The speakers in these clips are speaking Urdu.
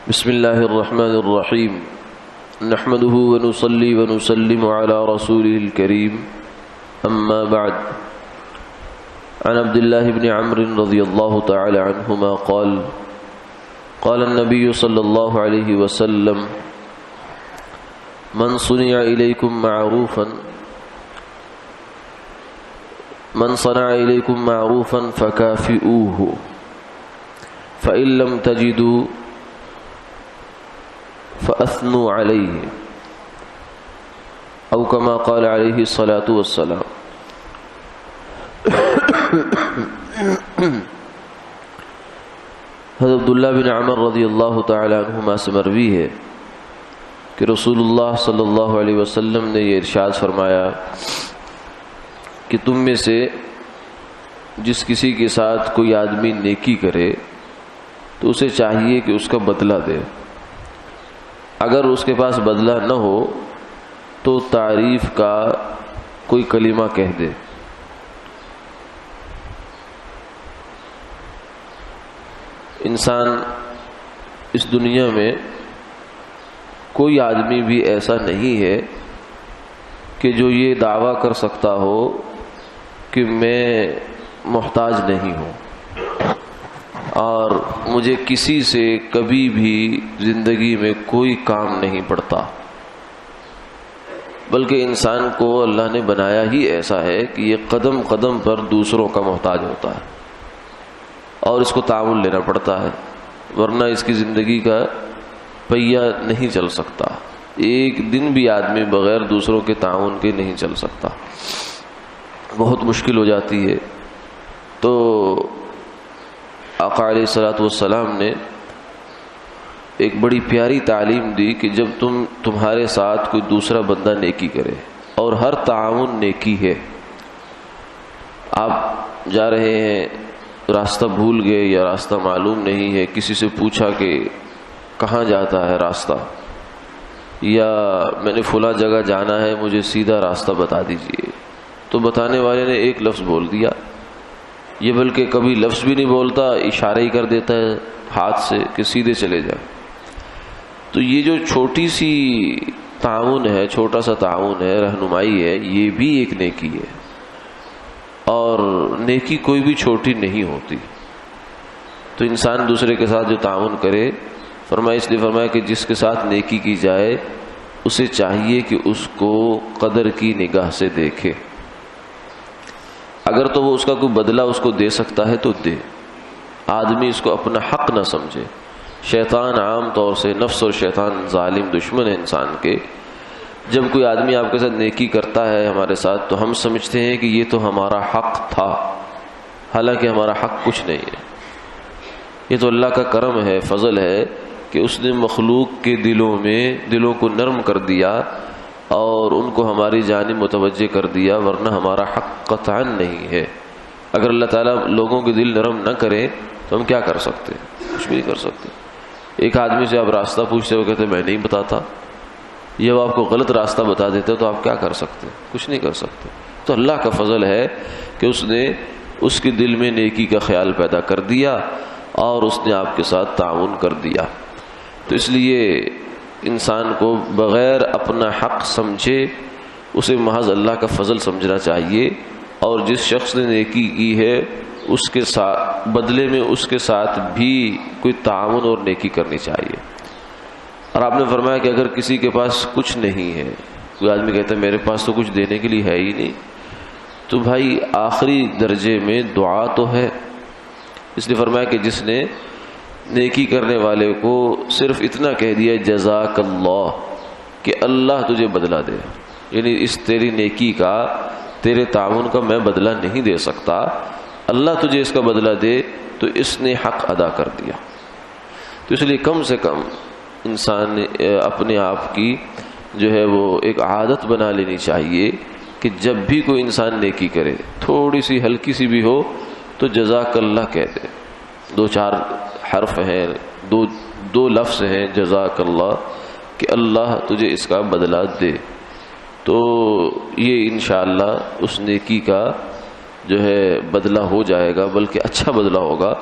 بسم الله الرحمن الرحيم نحمده ونصلي ونسلم على رسوله الكريم أما بعد عن عبد الله بن عمرو رضي الله تعالى عنهما قال النبي صلى الله عليه وسلم من صنع إليكم معروفا فكافئوه فإن لم تجدوا فأثنوا عليه أو كما قال عليه الصلاة والسلام۔ حضرت عبداللہ بن عمر رضی اللہ تعالی عنہما سے مروی ہے کہ رسول اللہ صلی اللہ علیہ وسلم نے یہ ارشاد فرمایا کہ تم میں سے جس کسی کے ساتھ کوئی آدمی نیکی کرے تو اسے چاہیے کہ اس کا بدلہ دے، اگر اس کے پاس بدلہ نہ ہو تو تعریف کا کوئی کلمہ کہہ دے۔ انسان اس دنیا میں کوئی آدمی بھی ایسا نہیں ہے کہ جو یہ دعویٰ کر سکتا ہو کہ میں محتاج نہیں ہوں اور مجھے کسی سے کبھی بھی زندگی میں کوئی کام نہیں پڑتا، بلکہ انسان کو اللہ نے بنایا ہی ایسا ہے کہ یہ قدم قدم پر دوسروں کا محتاج ہوتا ہے اور اس کو تعاون لینا پڑتا ہے، ورنہ اس کی زندگی کا پہیہ نہیں چل سکتا۔ ایک دن بھی آدمی بغیر دوسروں کے تعاون کے نہیں چل سکتا، بہت مشکل ہو جاتی ہے۔ تو آقا علیہ الصلوۃ والسلام نے ایک بڑی پیاری تعلیم دی کہ جب تمہارے ساتھ کوئی دوسرا بندہ نیکی کرے، اور ہر تعاون نیکی ہے۔ آپ جا رہے ہیں، راستہ بھول گئے یا راستہ معلوم نہیں ہے، کسی سے پوچھا کہ کہاں جاتا ہے راستہ، یا میں نے فلاں جگہ جانا ہے مجھے سیدھا راستہ بتا دیجئے، تو بتانے والے نے ایک لفظ بول دیا، یہ بلکہ کبھی لفظ بھی نہیں بولتا، اشارہ ہی کر دیتا ہے ہاتھ سے کہ سیدھے چلے جائیں۔ تو یہ جو چھوٹی سی تعاون ہے، چھوٹا سا تعاون ہے، رہنمائی ہے، یہ بھی ایک نیکی ہے، اور نیکی کوئی بھی چھوٹی نہیں ہوتی۔ تو انسان دوسرے کے ساتھ جو تعاون کرے، اس لیے فرمایا کہ جس کے ساتھ نیکی کی جائے اسے چاہیے کہ اس کو قدر کی نگاہ سے دیکھے، اگر تو وہ اس کا کوئی بدلہ اس کو دے سکتا ہے تو دے، آدمی اس کو اپنا حق نہ سمجھے۔ شیطان عام طور سے، نفس اور شیطان ظالم دشمن ہے انسان کے، جب کوئی آدمی آپ کے ساتھ نیکی کرتا ہے ہمارے ساتھ تو ہم سمجھتے ہیں کہ یہ تو ہمارا حق تھا، حالانکہ ہمارا حق کچھ نہیں ہے۔ یہ تو اللہ کا کرم ہے، فضل ہے کہ اس نے مخلوق کے دلوں کو نرم کر دیا اور ان کو ہماری جانب متوجہ کر دیا، ورنہ ہمارا حق قطعاً نہیں ہے۔ اگر اللہ تعالیٰ لوگوں کے دل نرم نہ کرے تو ہم کیا کر سکتے؟ کچھ بھی نہیں کر سکتے۔ ایک آدمی سے آپ راستہ پوچھتے ہو، کہتے میں نہیں بتاتا، یا وہ آپ کو غلط راستہ بتا دیتے تو آپ کیا کر سکتے؟ کچھ نہیں کر سکتے۔ تو اللہ کا فضل ہے کہ اس نے اس کے دل میں نیکی کا خیال پیدا کر دیا اور اس نے آپ کے ساتھ تعاون کر دیا۔ تو اس لیے انسان کو بغیر اپنا حق سمجھے اسے محض اللہ کا فضل سمجھنا چاہیے، اور جس شخص نے نیکی کی ہے اس کے ساتھ بدلے میں اس کے ساتھ بھی کوئی تعاون اور نیکی کرنی چاہیے۔ اور آپ نے فرمایا کہ اگر کسی کے پاس کچھ نہیں ہے، کوئی آدمی کہتا ہے میرے پاس تو کچھ دینے کے لیے ہے ہی نہیں، تو بھائی آخری درجے میں دعا تو ہے۔ اس لیے فرمایا کہ جس نے نیکی کرنے والے کو صرف اتنا کہہ دیا جزاک اللہ، کہ اللہ تجھے بدلہ دے، یعنی اس تیری نیکی کا، تیرے تعاون کا میں بدلہ نہیں دے سکتا، اللہ تجھے اس کا بدلہ دے، تو اس نے حق ادا کر دیا۔ تو اس لیے کم سے کم انسان اپنے آپ کی جو ہے وہ ایک عادت بنا لینی چاہیے کہ جب بھی کوئی انسان نیکی کرے، تھوڑی سی ہلکی سی بھی ہو تو جزاک اللہ کہہ دے۔ 2-4 حرف ہیں، دو لفظ ہیں جزاک اللہ، کہ اللہ تجھے اس کا بدلہ دے، تو یہ انشاءاللہ اس نیکی کا جو ہے بدلہ ہو جائے گا، بلکہ اچھا بدلہ ہوگا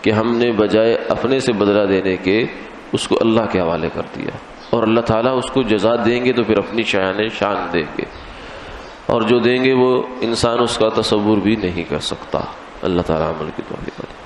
کہ ہم نے بجائے اپنے سے بدلہ دینے کے اس کو اللہ کے حوالے کر دیا، اور اللہ تعالیٰ اس کو جزا دیں گے تو پھر اپنی شان دیں گے، اور جو دیں گے وہ انسان اس کا تصور بھی نہیں کر سکتا۔ اللہ تعالیٰ عمل کی توفیق دے۔